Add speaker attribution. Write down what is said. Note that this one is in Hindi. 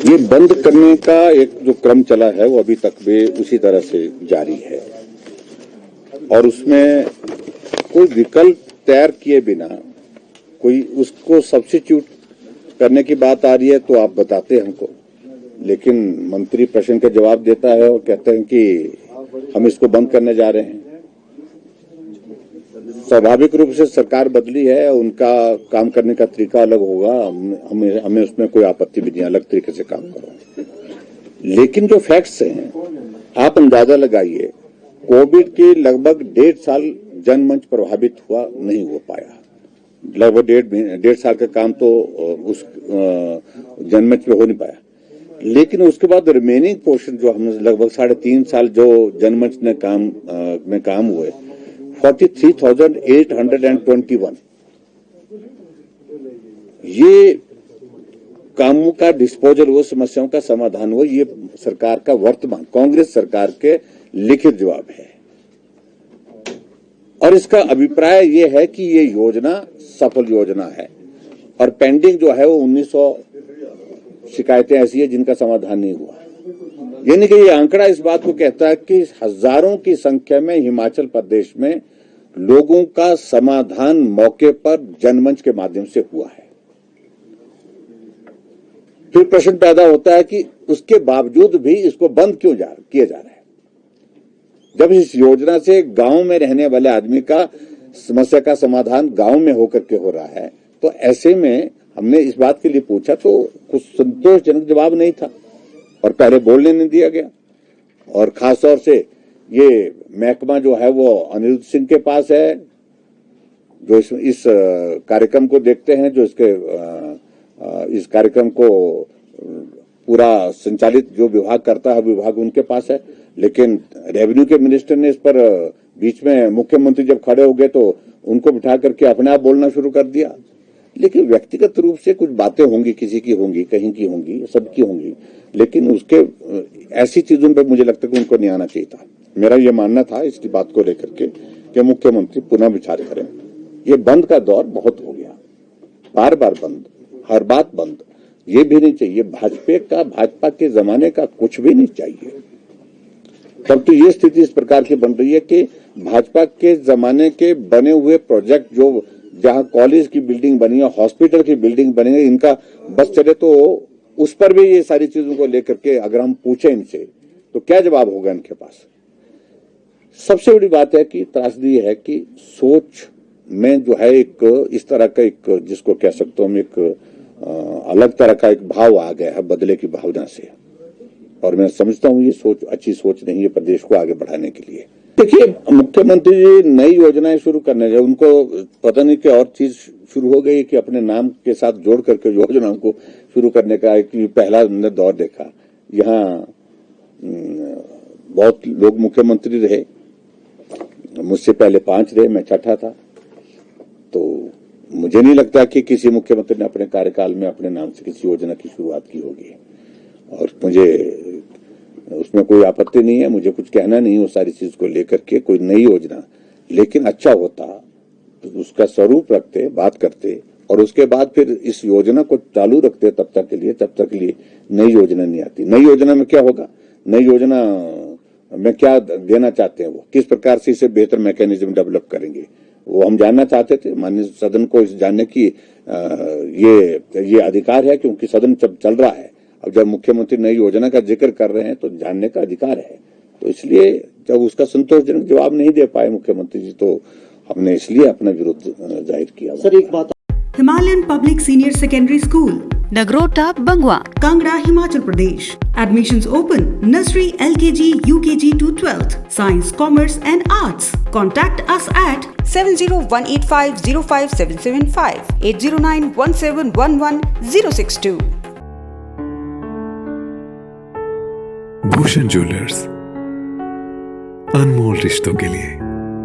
Speaker 1: ये बंद करने का एक जो क्रम चला है वो अभी तक भी उसी तरह से जारी है और उसमें कोई विकल्प तैयार किए बिना कोई उसको सब्स्टिट्यूट करने की बात आ रही है तो आप बताते हैं हमको, लेकिन मंत्री प्रश्न का जवाब देता है और कहते हैं कि हम इसको बंद करने जा रहे हैं। स्वाभाविक रूप से सरकार बदली है, उनका काम करने का तरीका अलग होगा, हमें उसमें कोई आपत्ति भी नहीं, अलग तरीके से काम करो। लेकिन जो फैक्ट्स हैं आप अंदाजा लगाइए, कोविड के लगभग 1.5 साल जनमंच प्रभावित हुआ, नहीं हो पाया। लगभग 1.5 साल का काम तो उस जनमंच में हो नहीं पाया, लेकिन उसके बाद रिमेनिंग पोर्शन जो हमने लगभग 3.5 साल जो जनमंच ने काम हुए 43,821 ये कामों का डिस्पोजल हुआ, समस्याओं का समाधान हुआ। ये सरकार का वर्तमान कांग्रेस सरकार के लिखित जवाब है और इसका अभिप्राय ये है कि ये योजना सफल योजना है और पेंडिंग जो है वो 1900 शिकायतें ऐसी है जिनका समाधान नहीं हुआ। यानी कि ये आंकड़ा इस बात को कहता है कि हजारों की संख्या में हिमाचल प्रदेश में लोगों का समाधान मौके पर जनमंच के माध्यम से हुआ है। फिर प्रश्न पैदा होता है कि उसके बावजूद भी इसको बंद क्यों किया जा रहा है, जब इस योजना से गांव में रहने वाले आदमी का समस्या का समाधान गांव में होकर के हो रहा है। तो ऐसे में हमने इस बात के लिए पूछा तो कुछ संतोषजनक जवाब नहीं था और पहले बोलने नहीं दिया गया। और खास तौर से ये महकमा जो है वो अनिरुद्ध सिंह के पास है, जो इस कार्यक्रम को देखते हैं, जो इस कार्यक्रम को पूरा संचालित जो विभाग करता है विभाग उनके पास है। लेकिन रेवेन्यू के मिनिस्टर ने इस पर बीच में मुख्यमंत्री जब खड़े हो गए तो उनको बिठा करके अपने आप बोलना शुरू कर दिया। लेकिन व्यक्तिगत रूप से कुछ बातें होंगी, किसी की होंगी, कहीं की होंगी, सबकी होंगी, लेकिन उसके ऐसी चीजों पे मुझे लगता है कि उनको नहीं आना चाहिए था। मेरा ये मानना था इसकी बात को लेकर के कि मुख्यमंत्री पुनः विचार करें। ये बंद का दौर बहुत हो गया, बार बार बंद, हर बात बंद, ये भी नहीं चाहिए। भाजपा के जमाने का कुछ भी नहीं चाहिए। तब तो ये स्थिति इस प्रकार की बन रही है कि भाजपा के जमाने के बने हुए प्रोजेक्ट जो जहां कॉलेज की बिल्डिंग बनी है, हॉस्पिटल की बिल्डिंग बनी है, इनका बस चले तो उस पर भी ये सारी चीजों को लेकर के अगर हम पूछे इनसे तो क्या जवाब होगा इनके पास। सबसे बड़ी बात है कि त्रासदी है कि सोच में जो है एक इस तरह का एक जिसको कह सकते हो हम एक अलग तरह का एक भाव आ गया है बदले की भावना से, और मैं समझता हूँ ये सोच अच्छी सोच नहीं है प्रदेश को आगे बढ़ाने के लिए। देखिए, मुख्यमंत्री जी नई योजनाएं शुरू करने गए, उनको पता नहीं कि और चीज शुरू हो गई कि अपने नाम के साथ जोड़ करके योजनाओं को शुरू करने का एक पहला हमने दौर देखा। यहाँ बहुत लोग मुख्यमंत्री रहे, मुझसे पहले 5 रहे, मैं छठा था, तो मुझे नहीं लगता कि किसी मुख्यमंत्री ने अपने कार्यकाल में अपने नाम से किसी योजना की शुरुआत की होगी और मुझे उसमें कोई आपत्ति नहीं है, मुझे कुछ कहना नहीं वो सारी चीज को लेकर के कोई नई योजना, लेकिन अच्छा होता तो उसका स्वरूप रखते, बात करते और उसके बाद फिर इस योजना को चालू रखते तब तक के लिए नई योजना नहीं आती। नई योजना में क्या होगा, नई योजना में क्या देना चाहते हैं, वो किस प्रकार से इसे बेहतर मैकेनिज्म डेवलप करेंगे, वो हम जानना चाहते थे। माननीय सदन को इस जानने की ये अधिकार है क्योंकि सदन चल रहा है। अब जब मुख्यमंत्री नई योजना का जिक्र कर रहे हैं तो जानने का अधिकार है, तो इसलिए जब उसका संतोषजनक जवाब नहीं दे पाए मुख्यमंत्री जी तो हमने इसलिए अपना विरोध जाहिर किया।
Speaker 2: सर एक बात,
Speaker 3: Himalayan public senior secondary school,
Speaker 4: Nagrota, Bangwa,
Speaker 3: Kangra, Himachal Pradesh. Admissions open. Nursery, LKG, UKG to 12th. Science, Commerce and Arts. Contact us at
Speaker 4: 7018505775, 8091711062.
Speaker 5: Bhushan jewellers, अनमोल रिश्तों के लिए।